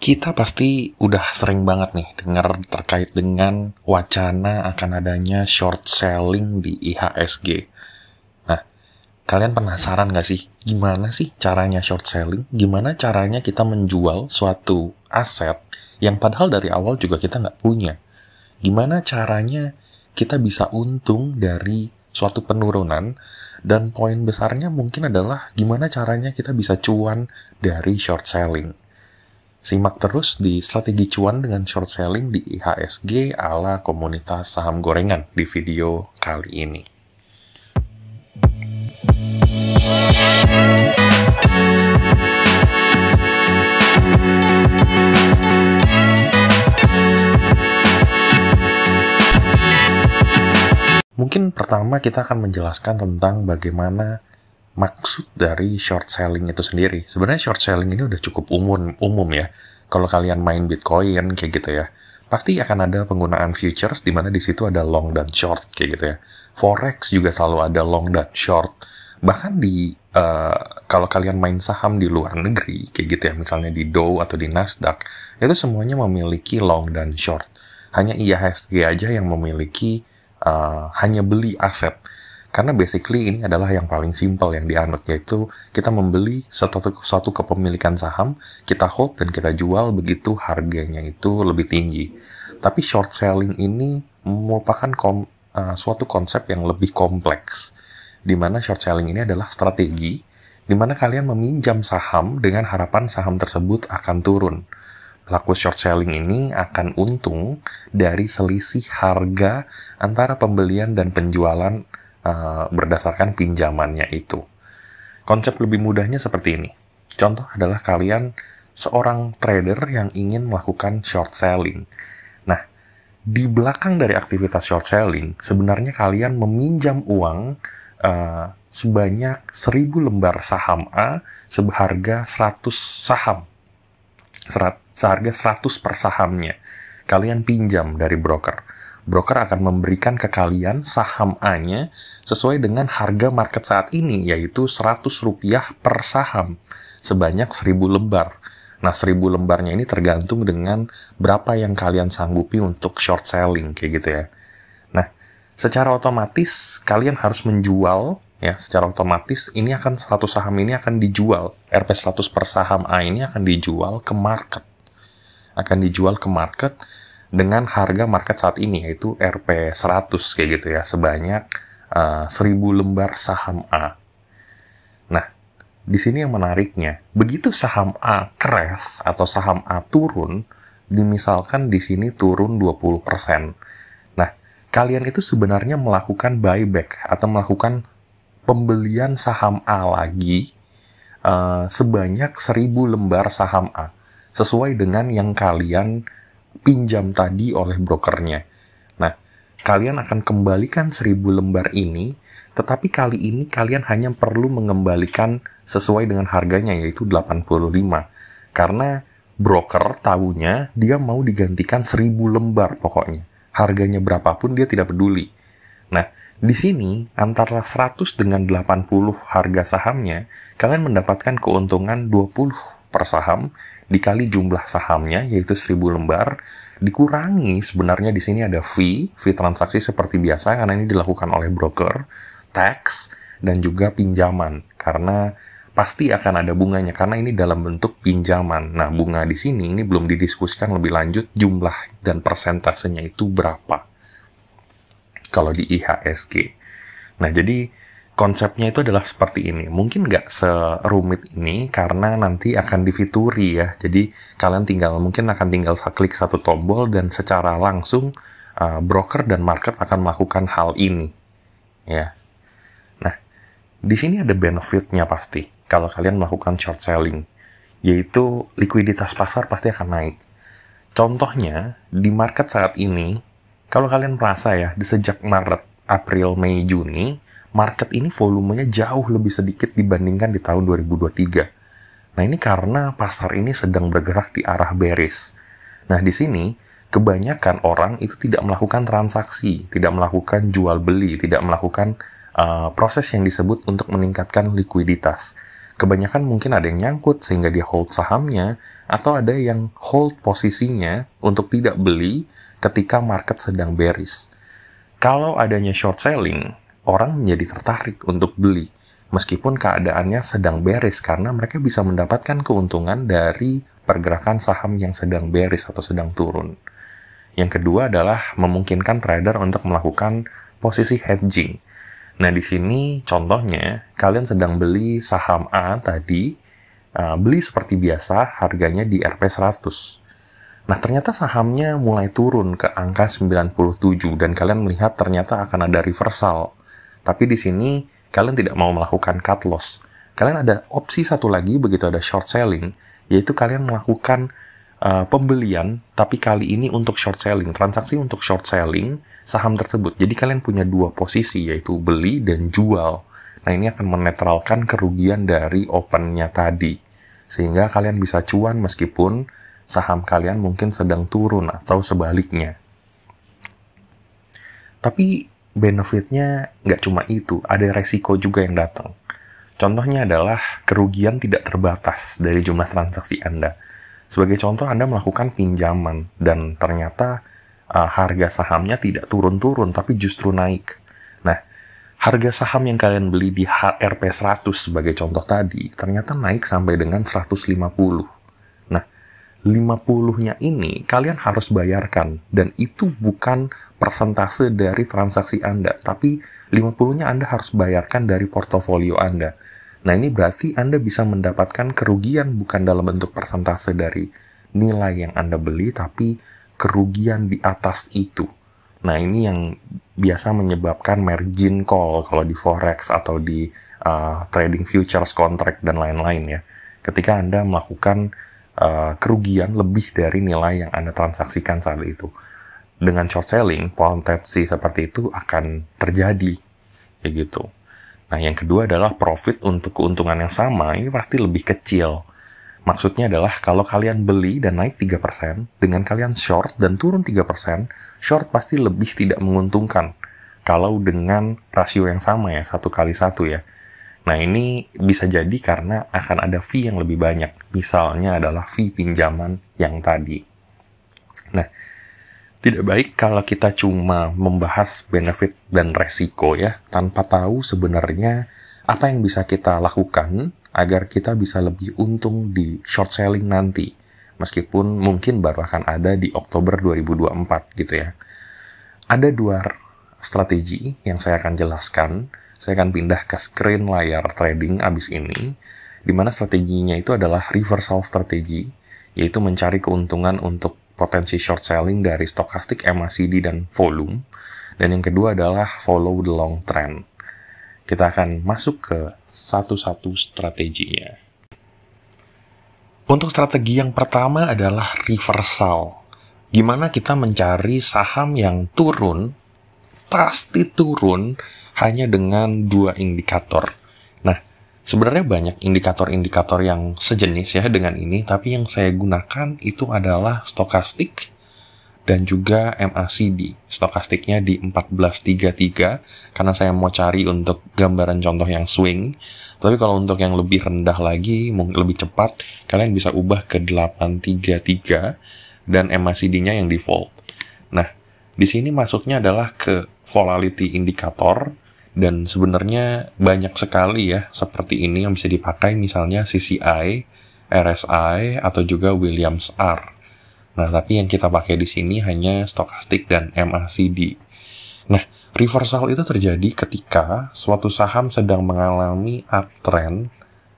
Kita pasti udah sering banget nih dengar terkait dengan wacana akan adanya short selling di IHSG. Nah, kalian penasaran gak sih? Gimana sih caranya short selling? Gimana caranya kita menjual suatu aset yang padahal dari awal juga kita nggak punya? Gimana caranya kita bisa untung dari suatu penurunan? Dan poin besarnya mungkin adalah gimana caranya kita bisa cuan dari short selling. Simak terus di Strategi Cuan dengan Short Selling di IHSG ala komunitas saham gorengan di video kali ini. Mungkin pertama kita akan menjelaskan tentang bagaimana maksud dari short selling itu sendiri. Sebenarnya short selling ini udah cukup umum ya. Kalau kalian main Bitcoin kayak gitu ya, pasti akan ada penggunaan futures di mana di situ ada long dan short kayak gitu ya. Forex juga selalu ada long dan short. Bahkan di kalau kalian main saham di luar negeri kayak gitu ya, misalnya di Dow atau di Nasdaq, itu semuanya memiliki long dan short. Hanya IHSG aja yang memiliki hanya beli aset. Karena basically ini adalah yang paling simple yang dianut, yaitu kita membeli suatu kepemilikan saham, kita hold dan kita jual begitu harganya itu lebih tinggi. Tapi short selling ini merupakan suatu konsep yang lebih kompleks, di mana short selling ini adalah strategi, di mana kalian meminjam saham dengan harapan saham tersebut akan turun. Pelaku short selling ini akan untung dari selisih harga antara pembelian dan penjualan berdasarkan pinjamannya itu. Konsep lebih mudahnya seperti ini. Contoh adalah kalian seorang trader yang ingin melakukan short selling. Nah, di belakang dari aktivitas short selling, sebenarnya kalian meminjam uang sebanyak 1000 lembar saham A seharga 100 saham. Seharga 100 per sahamnya. Kalian pinjam dari broker. Broker akan memberikan ke kalian saham A-nya sesuai dengan harga market saat ini, yaitu Rp100 per saham, sebanyak 1000 lembar. Nah, 1000 lembarnya ini tergantung dengan berapa yang kalian sanggupi untuk short selling, kayak gitu ya. Nah, secara otomatis kalian harus menjual, ya, secara otomatis ini akan 100 saham ini akan dijual, Rp100 per saham A ini akan dijual ke market. Dengan harga market saat ini, yaitu Rp100 kayak gitu ya, sebanyak 1000 lembar saham A. Nah, di sini yang menariknya, begitu saham A crash atau saham A turun, misalkan di sini turun 20%. Nah, kalian itu sebenarnya melakukan buyback atau melakukan pembelian saham A lagi sebanyak 1000 lembar saham A, sesuai dengan yang kalian pinjam tadi oleh brokernya. Nah, kalian akan kembalikan 1000 lembar ini, tetapi kali ini kalian hanya perlu mengembalikan sesuai dengan harganya, yaitu 85. Karena broker tahunya dia mau digantikan 1000 lembar pokoknya. Harganya berapapun dia tidak peduli. Nah, di sini antara 100 dengan 80 harga sahamnya, kalian mendapatkan keuntungan 20 per saham dikali jumlah sahamnya, yaitu 1000 lembar, dikurangi sebenarnya di sini ada fee transaksi seperti biasa karena ini dilakukan oleh broker, tax, dan juga pinjaman karena pasti akan ada bunganya karena ini dalam bentuk pinjaman. Nah, bunga di sini ini belum didiskusikan lebih lanjut jumlah dan persentasenya itu berapa kalau di IHSG. Nah, jadi konsepnya itu adalah seperti ini. Mungkin nggak serumit ini karena nanti akan difituri ya. Jadi kalian mungkin akan tinggal klik satu tombol dan secara langsung broker dan market akan melakukan hal ini. Ya. Nah, di sini ada benefitnya pasti kalau kalian melakukan short selling, yaitu likuiditas pasar pasti akan naik. Contohnya di market saat ini, kalau kalian merasa ya, di sejak Maret, April, Mei, Juni, market ini volumenya jauh lebih sedikit dibandingkan di tahun 2023. Nah, ini karena pasar ini sedang bergerak di arah bearish. Nah, di sini kebanyakan orang itu tidak melakukan transaksi, tidak melakukan jual beli, tidak melakukan proses yang disebut untuk meningkatkan likuiditas. Kebanyakan mungkin ada yang nyangkut sehingga dia hold sahamnya, atau ada yang hold posisinya untuk tidak beli ketika market sedang bearish. Kalau adanya short selling, orang menjadi tertarik untuk beli, meskipun keadaannya sedang bearish, karena mereka bisa mendapatkan keuntungan dari pergerakan saham yang sedang bearish atau sedang turun. Yang kedua adalah memungkinkan trader untuk melakukan posisi hedging. Nah, di sini contohnya, kalian sedang beli saham A tadi, beli seperti biasa, harganya di RP100. Nah, ternyata sahamnya mulai turun ke angka 97, dan kalian melihat ternyata akan ada reversal. Tapi di sini, kalian tidak mau melakukan cut loss. Kalian ada opsi satu lagi, begitu ada short selling, yaitu kalian melakukan pembelian, tapi kali ini untuk short selling, transaksi untuk short selling saham tersebut. Jadi kalian punya dua posisi, yaitu beli dan jual. Nah, ini akan menetralkan kerugian dari opennya tadi, sehingga kalian bisa cuan meskipun saham kalian mungkin sedang turun atau sebaliknya. Tapi benefitnya nggak cuma itu, ada resiko juga yang datang. Contohnya adalah kerugian tidak terbatas dari jumlah transaksi Anda. Sebagai contoh, Anda melakukan pinjaman dan ternyata harga sahamnya tidak turun-turun, tapi justru naik. Nah, harga saham yang kalian beli di RP100 sebagai contoh tadi, ternyata naik sampai dengan 150. Nah, 50-nya ini kalian harus bayarkan, dan itu bukan persentase dari transaksi Anda, tapi 50-nya Anda harus bayarkan dari portofolio Anda. Nah, ini berarti Anda bisa mendapatkan kerugian bukan dalam bentuk persentase dari nilai yang Anda beli, tapi kerugian di atas itu. Nah, ini yang biasa menyebabkan margin call kalau di forex atau di trading futures contract dan lain-lain ya. Ketika Anda melakukan kerugian lebih dari nilai yang Anda transaksikan saat itu. Dengan short selling, potensi seperti itu akan terjadi. Kayak gitu. Nah, yang kedua adalah profit untuk keuntungan yang sama, ini pasti lebih kecil. Maksudnya adalah kalau kalian beli dan naik 3%, dengan kalian short dan turun 3%, short pasti lebih tidak menguntungkan. Kalau dengan rasio yang sama ya, 1/1 ya. Nah, ini bisa jadi karena akan ada fee yang lebih banyak. Misalnya adalah fee pinjaman yang tadi. Nah, tidak baik kalau kita cuma membahas benefit dan resiko ya, tanpa tahu sebenarnya apa yang bisa kita lakukan agar kita bisa lebih untung di short selling nanti. Meskipun mungkin baru akan ada di Oktober 2024 gitu ya. Ada dua strategi yang saya akan jelaskan. Saya akan pindah ke screen layar trading abis ini, di mana strateginya itu adalah reversal strategi, yaitu mencari keuntungan untuk potensi short selling dari stochastic, MACD, dan volume. Dan yang kedua adalah follow the long trend. Kita akan masuk ke satu-satu strateginya. Untuk strategi yang pertama adalah reversal. Gimana kita mencari saham yang turun, pasti turun hanya dengan dua indikator. Nah, sebenarnya banyak indikator-indikator yang sejenis ya dengan ini, tapi yang saya gunakan itu adalah stokastik dan juga MACD. Stokastiknya di 1433 karena saya mau cari untuk gambaran contoh yang swing. Tapi kalau untuk yang lebih rendah lagi, mungkin lebih cepat, kalian bisa ubah ke 833 dan MACD-nya yang default. Nah, di sini masuknya adalah ke volatility indikator. Dan sebenarnya banyak sekali ya seperti ini yang bisa dipakai, misalnya CCI, RSI, atau juga Williams R. Nah, tapi yang kita pakai di sini hanya stokastik dan MACD. Nah, reversal itu terjadi ketika suatu saham sedang mengalami uptrend.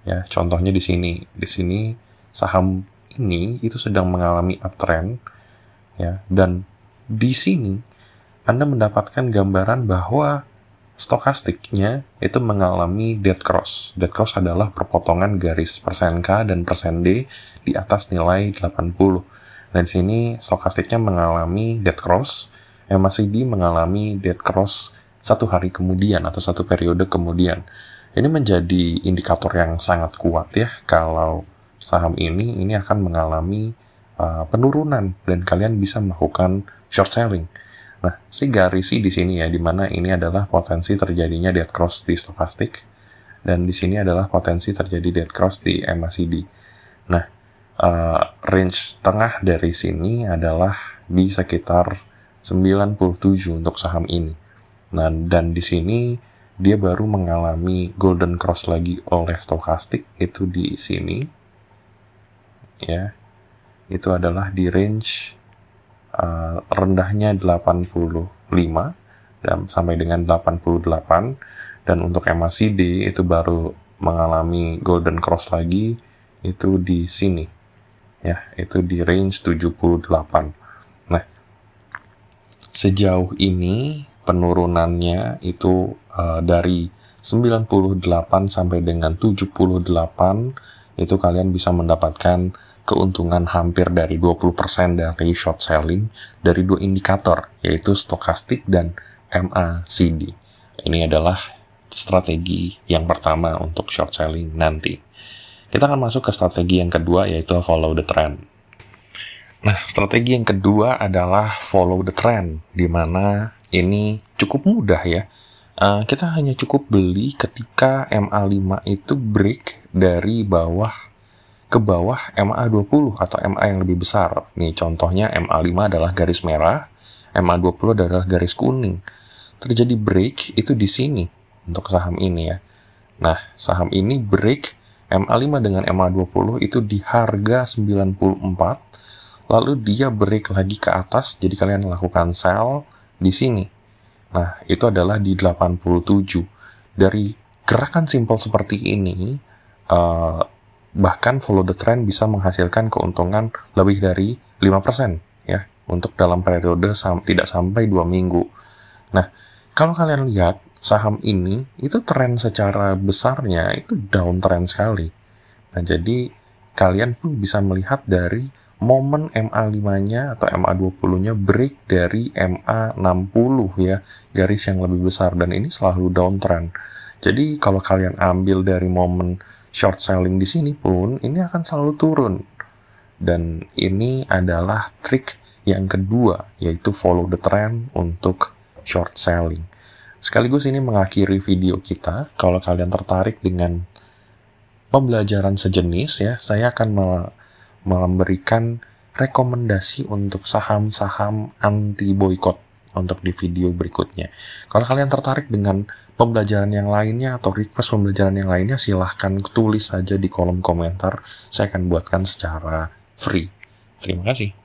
Ya, contohnya di sini. Di sini saham ini itu sedang mengalami uptrend. Ya, dan di sini Anda mendapatkan gambaran bahwa stokastiknya itu mengalami dead cross. Dead cross adalah perpotongan garis persen K dan persen D di atas nilai 80. Dan di sini stokastiknya mengalami dead cross, MACD mengalami dead cross satu hari kemudian atau satu periode kemudian. Ini menjadi indikator yang sangat kuat ya kalau saham ini akan mengalami penurunan dan kalian bisa melakukan short selling. Nah, saya garisi di sini ya, di mana ini adalah potensi terjadinya dead cross di stokastik. dan di sini adalah potensi terjadi dead cross di MACD. Nah, range tengah dari sini adalah di sekitar 97 untuk saham ini. Nah, dan di sini dia baru mengalami golden cross lagi oleh stokastik itu di sini. Ya. Itu adalah di range rendahnya 85 dan sampai dengan 88, dan untuk MACD itu baru mengalami golden cross lagi itu di sini. Ya, itu di range 78. Nah, sejauh ini penurunannya itu dari 98 sampai dengan 78, itu kalian bisa mendapatkan keuntungan hampir dari 20% dari short selling dari dua indikator, yaitu stokastik dan MACD. Ini adalah strategi yang pertama untuk short selling nanti. Kita akan masuk ke strategi yang kedua, yaitu follow the trend. Nah, strategi yang kedua adalah follow the trend, di mana ini cukup mudah ya. Kita hanya cukup beli ketika MA5 itu break dari bawah ke bawah MA20 atau MA yang lebih besar. Nih contohnya MA5 adalah garis merah, MA20 adalah garis kuning. Terjadi break itu di sini untuk saham ini ya. Nah, saham ini break MA5 dengan MA20 itu di harga 94, lalu dia break lagi ke atas, jadi kalian lakukan sell di sini. Nah, itu adalah di 87. Dari gerakan simpel seperti ini, bahkan follow the trend bisa menghasilkan keuntungan lebih dari 5% ya, untuk dalam periode tidak sampai 2 minggu. Nah, kalau kalian lihat saham ini itu tren secara besarnya itu downtrend sekali. Nah, jadi kalian pun bisa melihat dari momen MA5-nya atau MA20-nya break dari MA60 ya, garis yang lebih besar, dan ini selalu downtrend. Jadi kalau kalian ambil dari momen short selling di sini pun ini akan selalu turun. Dan ini adalah trik yang kedua, yaitu follow the trend untuk short selling. Sekaligus ini mengakhiri video kita. Kalau kalian tertarik dengan pembelajaran sejenis ya, saya akan memberikan rekomendasi untuk saham-saham anti boykot untuk di video berikutnya. Kalau kalian tertarik dengan pembelajaran yang lainnya atau request pembelajaran yang lainnya, silahkan tulis saja di kolom komentar. Saya akan buatkan secara free. Terima kasih.